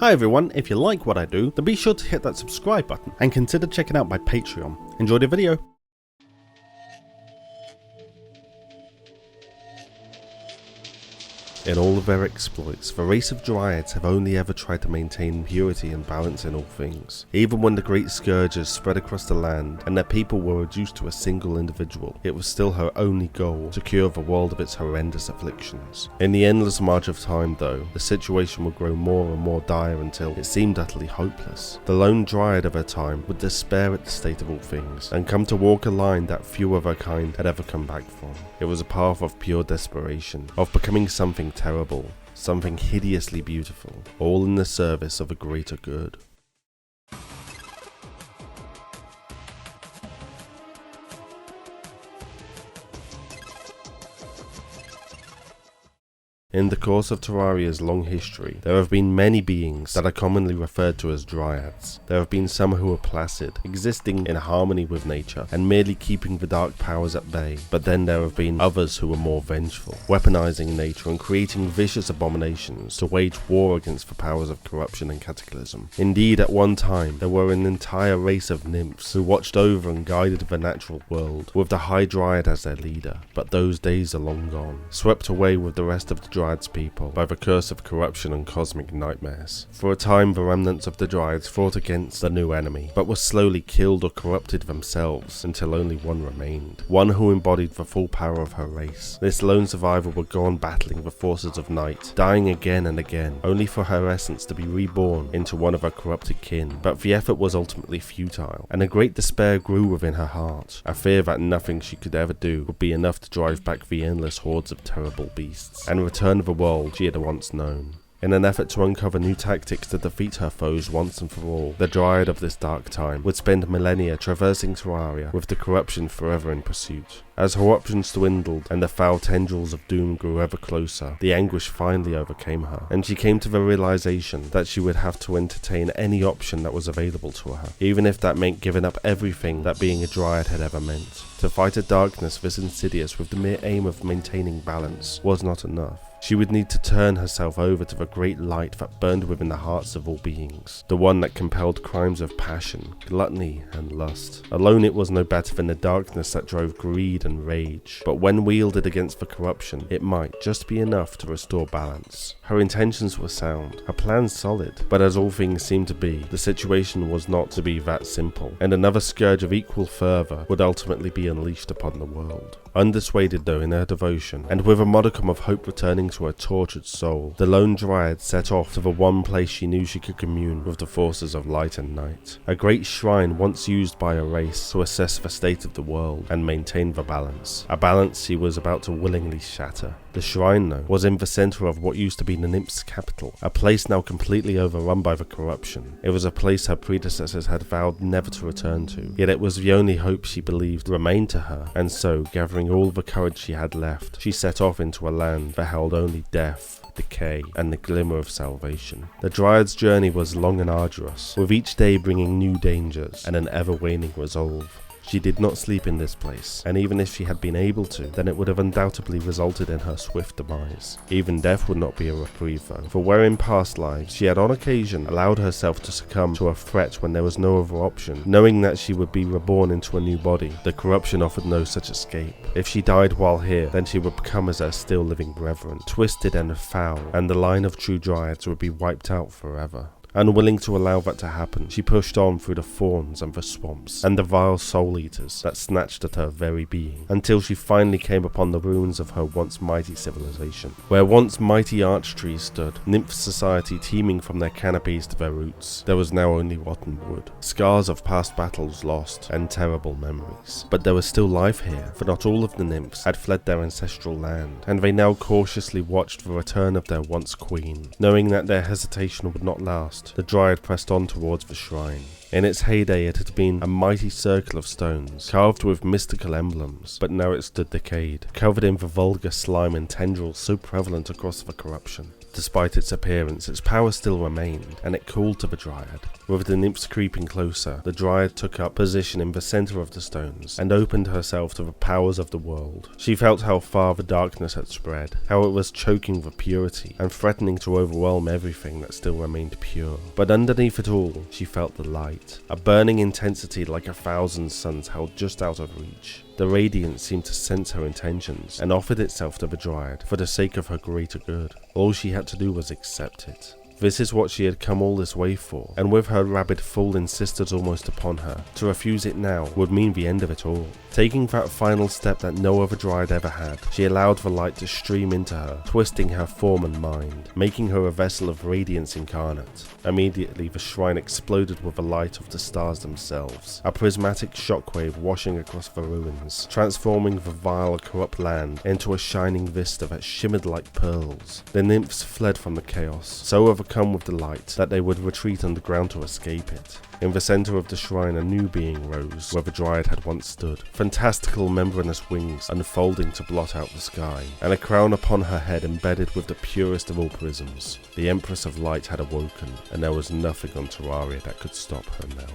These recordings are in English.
Hi everyone, if you like what I do, then be sure to hit that subscribe button and consider checking out my Patreon. Enjoy the video. In all of their exploits, the race of Dryads have only ever tried to maintain purity and balance in all things. Even when the great scourges spread across the land and their people were reduced to a single individual, it was still her only goal to cure the world of its horrendous afflictions. In the endless march of time though, the situation would grow more and more dire until it seemed utterly hopeless. The lone Dryad of her time would despair at the state of all things and come to walk a line that few of her kind had ever come back from. It was a path of pure desperation, of becoming something terrible, something hideously beautiful, all in the service of a greater good. In the course of Terraria's long history, there have been many beings that are commonly referred to as Dryads. There have been some who are placid, existing in harmony with nature and merely keeping the dark powers at bay, but then there have been others who are more vengeful, weaponizing nature and creating vicious abominations to wage war against the powers of corruption and cataclysm. Indeed, at one time, there were an entire race of nymphs who watched over and guided the natural world, with the High Dryad as their leader, but those days are long gone, swept away with the rest of the Dryad's people by the curse of corruption and cosmic nightmares. For a time the remnants of the Dryads fought against the new enemy, but were slowly killed or corrupted themselves until only one remained, one who embodied the full power of her race. This lone survivor would go on battling the forces of night, dying again and again, only for her essence to be reborn into one of her corrupted kin. But the effort was ultimately futile, and a great despair grew within her heart, a fear that nothing she could ever do would be enough to drive back the endless hordes of terrible beasts, and return of the world she had once known. In an effort to uncover new tactics to defeat her foes once and for all, the Dryad of this dark time would spend millennia traversing Terraria with the corruption forever in pursuit. As her options dwindled and the foul tendrils of doom grew ever closer, the anguish finally overcame her, and she came to the realization that she would have to entertain any option that was available to her, even if that meant giving up everything that being a Dryad had ever meant. To fight a darkness this insidious with the mere aim of maintaining balance was not enough. She would need to turn herself over to the great light that burned within the hearts of all beings, the one that compelled crimes of passion, gluttony, and lust. Alone it was no better than the darkness that drove greed and rage, but when wielded against the corruption, it might just be enough to restore balance. Her intentions were sound, her plans solid, but as all things seemed to be, the situation was not to be that simple, and another scourge of equal fervour would ultimately be unleashed upon the world. Undissuaded though in her devotion, and with a modicum of hope returning to her tortured soul, the lone Dryad set off to the one place she knew she could commune with the forces of light and night. A great shrine once used by a race to assess the state of the world and maintain the balance. A balance she was about to willingly shatter. The shrine, though, was in the centre of what used to be the nymph's capital, a place now completely overrun by the corruption. It was a place her predecessors had vowed never to return to, yet it was the only hope she believed remained to her, and so, gathering all the courage she had left, she set off into a land that held only death, decay, and the glimmer of salvation. The Dryad's journey was long and arduous, with each day bringing new dangers and an ever-waning resolve. She did not sleep in this place, and even if she had been able to, then it would have undoubtedly resulted in her swift demise. Even death would not be a reprieve though, for where in past lives she had on occasion allowed herself to succumb to a threat when there was no other option, knowing that she would be reborn into a new body, the corruption offered no such escape. If she died while here, then she would become as her still living brethren, twisted and foul, and the line of true Dryads would be wiped out forever. Unwilling to allow that to happen, she pushed on through the thorns and the swamps and the vile soul-eaters that snatched at her very being, until she finally came upon the ruins of her once mighty civilization. Where once mighty arch trees stood, nymph society teeming from their canopies to their roots, there was now only rotten wood, scars of past battles lost, and terrible memories. But there was still life here, for not all of the nymphs had fled their ancestral land, and they now cautiously watched the return of their once queen. Knowing that their hesitation would not last, the Dryad pressed on towards the shrine. In its heyday it had been a mighty circle of stones, carved with mystical emblems, but now it stood decayed, covered in the vulgar slime and tendrils so prevalent across the corruption. Despite its appearance, its power still remained, and it called to the Dryad. With the nymphs creeping closer, the Dryad took up position in the center of the stones and opened herself to the powers of the world. She felt how far the darkness had spread, how it was choking the purity and threatening to overwhelm everything that still remained pure. But underneath it all, she felt the light, a burning intensity like 1,000 suns held just out of reach. The radiance seemed to sense her intentions and offered itself to the Dryad for the sake of her greater good. All she had to do was accept it. This is what she had come all this way for, and with her rabid full insistence almost upon her, to refuse it now would mean the end of it all. Taking that final step that no other Dryad ever had, she allowed the light to stream into her, twisting her form and mind, making her a vessel of radiance incarnate. Immediately the shrine exploded with the light of the stars themselves, a prismatic shockwave washing across the ruins, transforming the vile, corrupt land into a shining vista that shimmered like pearls. The nymphs fled from the chaos, so overcome with the light that they would retreat underground to escape it. In the center of the shrine a new being rose, where the Dryad had once stood, fantastical membranous wings unfolding to blot out the sky, and a crown upon her head embedded with the purest of all prisms. The Empress of Light had awoken, and there was nothing on Terraria that could stop her now.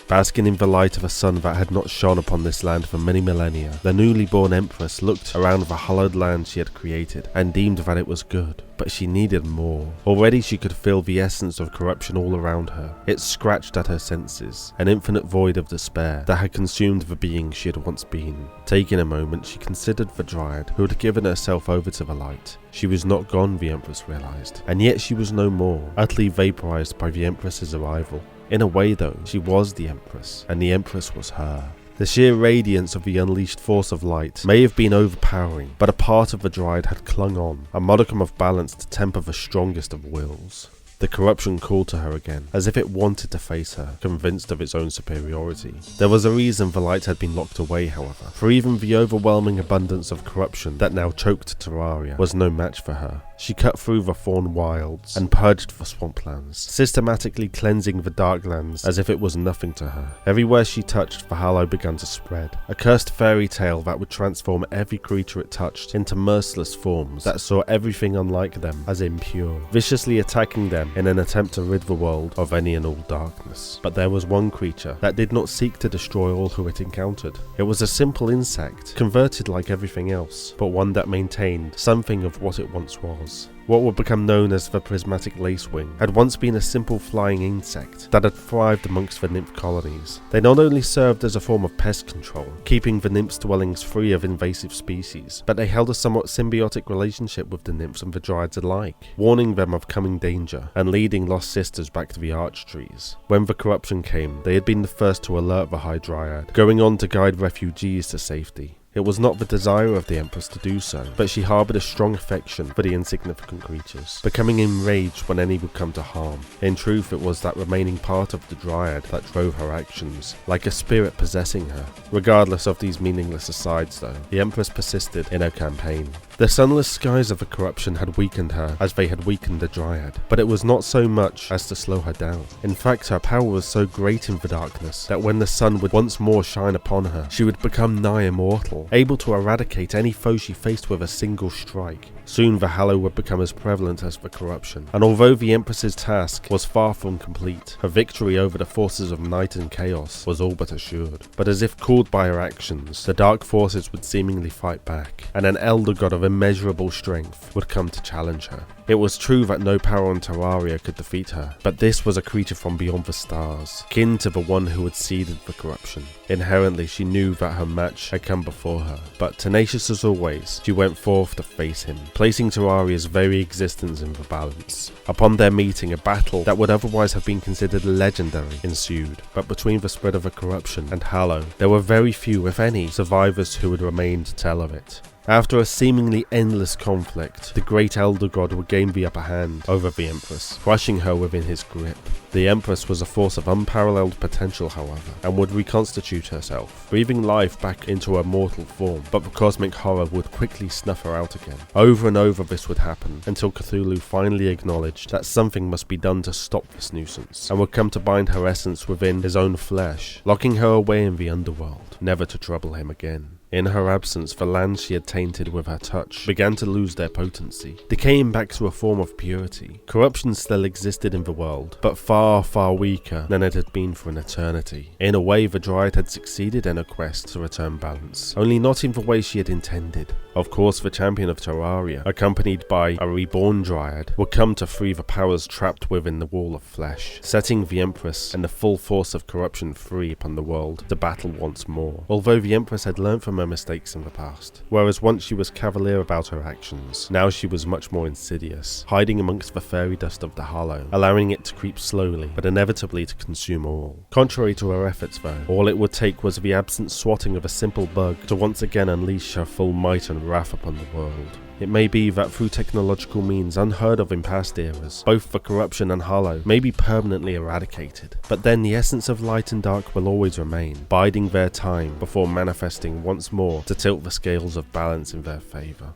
Basking in the light of a sun that had not shone upon this land for many millennia, the newly born Empress looked around the hallowed land she had created and deemed that it was good. But she needed more. Already she could feel the essence of corruption all around her. It scratched at her senses, an infinite void of despair that had consumed the being she had once been. Taking a moment, she considered the Dryad, who had given herself over to the light. She was not gone, the Empress realized, and yet she was no more, utterly vaporized by the Empress's arrival. In a way though, she was the Empress, and the Empress was her. The sheer radiance of the unleashed force of light may have been overpowering, but a part of the Dryad had clung on, a modicum of balance to temper the strongest of wills. The corruption called to her again, as if it wanted to face her, convinced of its own superiority. There was a reason the light had been locked away, however, for even the overwhelming abundance of corruption that now choked Terraria was no match for her. She cut through the thorn wilds and purged the swamplands, systematically cleansing the darklands as if it was nothing to her. Everywhere she touched, the hallow began to spread, a cursed fairy tale that would transform every creature it touched into merciless forms that saw everything unlike them as impure, viciously attacking them in an attempt to rid the world of any and all darkness. But there was one creature that did not seek to destroy all who it encountered. It was a simple insect, converted like everything else, but one that maintained something of what it once was. What would become known as the prismatic lacewing had once been a simple flying insect that had thrived amongst the nymph colonies. They not only served as a form of pest control, keeping the nymphs' dwellings free of invasive species, but they held a somewhat symbiotic relationship with the nymphs and the Dryads alike, warning them of coming danger and leading lost sisters back to the arch trees. When the corruption came, they had been the first to alert the High Dryad, going on to guide refugees to safety. It was not the desire of the Empress to do so, but she harboured a strong affection for the insignificant creatures, becoming enraged when any would come to harm. In truth, it was that remaining part of the Dryad that drove her actions, like a spirit possessing her. Regardless of these meaningless asides though, the Empress persisted in her campaign. The sunless skies of the corruption had weakened her as they had weakened the Dryad, but it was not so much as to slow her down. In fact, her power was so great in the darkness that when the sun would once more shine upon her, she would become nigh immortal, able to eradicate any foe she faced with a single strike. Soon the hallow would become as prevalent as the corruption, and although the Empress's task was far from complete, her victory over the forces of night and chaos was all but assured. But as if called by her actions, the dark forces would seemingly fight back, and an elder god of immeasurable strength would come to challenge her. It was true that no power on Terraria could defeat her, but this was a creature from beyond the stars, kin to the one who had seeded the corruption. Inherently, she knew that her match had come before her, but tenacious as always, she went forth to face him, placing Terraria's very existence in the balance. Upon their meeting, a battle that would otherwise have been considered legendary ensued, but between the spread of the corruption and Hallow, there were very few, if any, survivors who would remain to tell of it. After a seemingly endless conflict, the great elder god would gain the upper hand over the Empress, crushing her within his grip. The Empress was a force of unparalleled potential, however, and would reconstitute herself, breathing life back into her mortal form, but the cosmic horror would quickly snuff her out again. Over and over this would happen, until Cthulhu finally acknowledged that something must be done to stop this nuisance, and would come to bind her essence within his own flesh, locking her away in the underworld, never to trouble him again. In her absence, the lands she had tainted with her touch began to lose their potency, decaying back to a form of purity. Corruption still existed in the world, but far, far weaker than it had been for an eternity. In a way, the Dryad had succeeded in her quest to return balance, only not in the way she had intended. Of course, the champion of Terraria, accompanied by a reborn Dryad, would come to free the powers trapped within the wall of flesh, setting the Empress and the full force of corruption free upon the world to battle once more. Although the Empress had learned from her mistakes in the past, whereas once she was cavalier about her actions, now she was much more insidious, hiding amongst the fairy dust of the Hollow, allowing it to creep slowly but inevitably to consume all. Contrary to her efforts though, all it would take was the absent swatting of a simple bug to once again unleash her full might and wrath upon the world. It may be that through technological means unheard of in past eras, both the corruption and Hollow may be permanently eradicated, but then the essence of light and dark will always remain, biding their time before manifesting once more to tilt the scales of balance in their favour.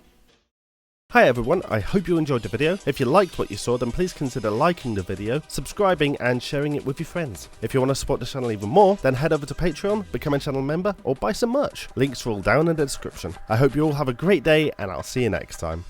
Hi everyone, I hope you enjoyed the video. If you liked what you saw, then please consider liking the video, subscribing and sharing it with your friends. If you want to support the channel even more, then head over to Patreon, become a channel member or buy some merch. Links are all down in the description. I hope you all have a great day and I'll see you next time.